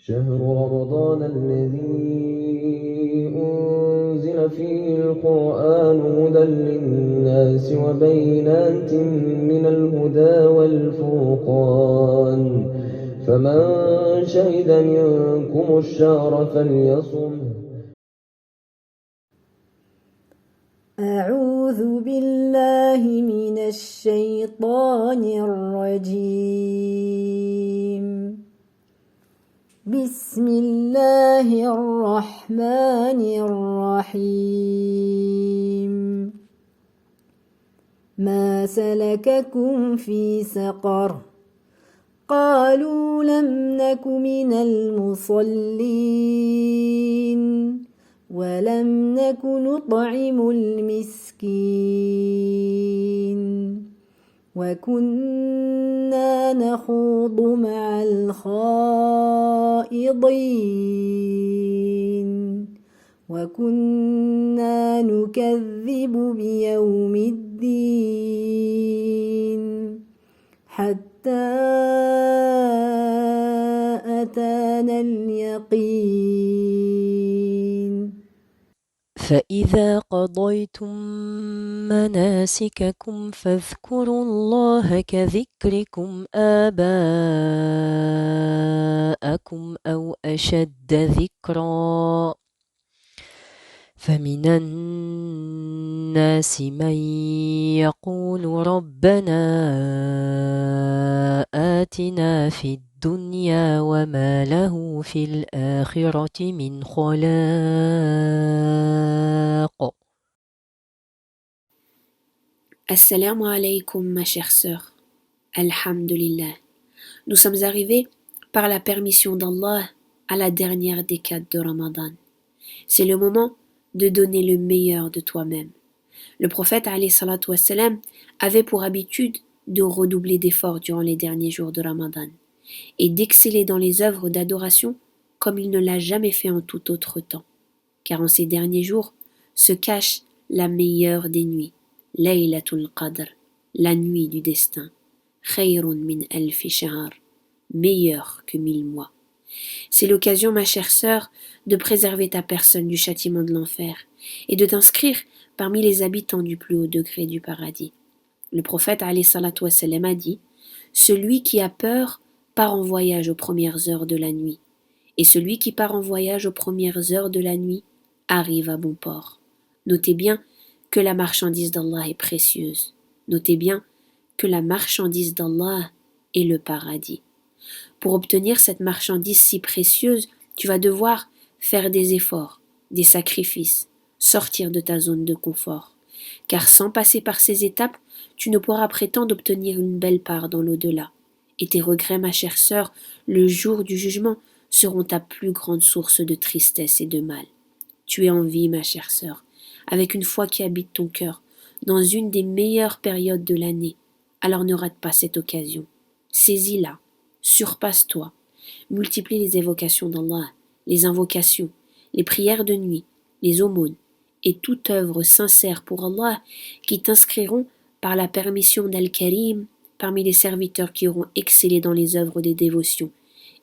شهر رمضان الذي أنزل فيه القرآن هدى للناس وبينات من الهدى والفرقان فمن شهد منكم الشهر فليصمه. أعوذ بالله من الشيطان الرجيم. بسم الله الرحمن الرحيم. ما سلككم في سقر؟ قالوا لم نك من المصلين ولم نك نطعم المسكين وكنا نخوض مع الخائضين وكنا نكذب بيوم الدين حتى أتانا اليقين. فإذا قضيتم مناسككم فاذكروا الله كذكركم آباءكم أو أشد ذكرا فمن الناس من يقول ربنا آتنا في الدنيا وما له في الآخرة من خلاق. Assalamu alaikum ma chère sœur. Alhamdulillah. Nous sommes arrivés par la permission d'Allah à la dernière décade de Ramadan. C'est le moment de donner le meilleur de toi-même. Le prophète alayhi salatu wassalam avait pour habitude de redoubler d'efforts durant les derniers jours de Ramadan et d'exceller dans les œuvres d'adoration comme il ne l'a jamais fait en tout autre temps. Car en ces derniers jours se cache la meilleure des nuits, Laylatul Qadr, la nuit du destin, Khayrun min alfi shahr, meilleure que 1000 mois. C'est l'occasion, ma chère sœur, de préserver ta personne du châtiment de l'enfer et de t'inscrire parmi les habitants du plus haut degré du paradis. Le prophète alayhi salatu wassalam a dit: celui qui a peur part en voyage aux premières heures de la nuit, et celui qui part en voyage aux premières heures de la nuit arrive à bon port. Notez bien que la marchandise d'Allah est précieuse. Notez bien que la marchandise d'Allah est le paradis. Pour obtenir cette marchandise si précieuse, tu vas devoir faire des efforts, des sacrifices, sortir de ta zone de confort. Car sans passer par ces étapes, tu ne pourras prétendre obtenir une belle part dans l'au-delà. Et tes regrets, ma chère sœur, le jour du jugement, seront ta plus grande source de tristesse et de mal. Tu es en vie, ma chère sœur, avec une foi qui habite ton cœur, dans une des meilleures périodes de l'année. Alors ne rate pas cette occasion. Saisis-la, surpasse-toi, multiplie les évocations d'Allah, les invocations, les prières de nuit, les aumônes, et toute œuvre sincère pour Allah qui t'inscriront par la permission d'Al-Karim parmi les serviteurs qui auront excellé dans les œuvres des dévotions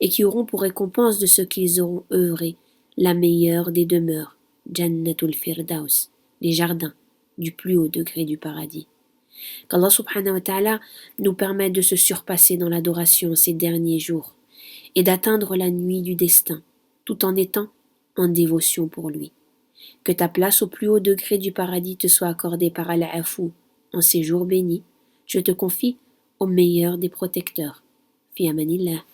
et qui auront pour récompense de ce qu'ils auront œuvré la meilleure des demeures, Jannatul Firdaus, les jardins du plus haut degré du paradis. Qu'Allah subhanahu wa ta'ala nous permette de se surpasser dans l'adoration ces derniers jours et d'atteindre la nuit du destin tout en étant en dévotion pour lui. Que ta place au plus haut degré du paradis te soit accordée par Al-Afou en ces jours bénis. Je te confie au meilleur des protecteurs. Fi amanillah.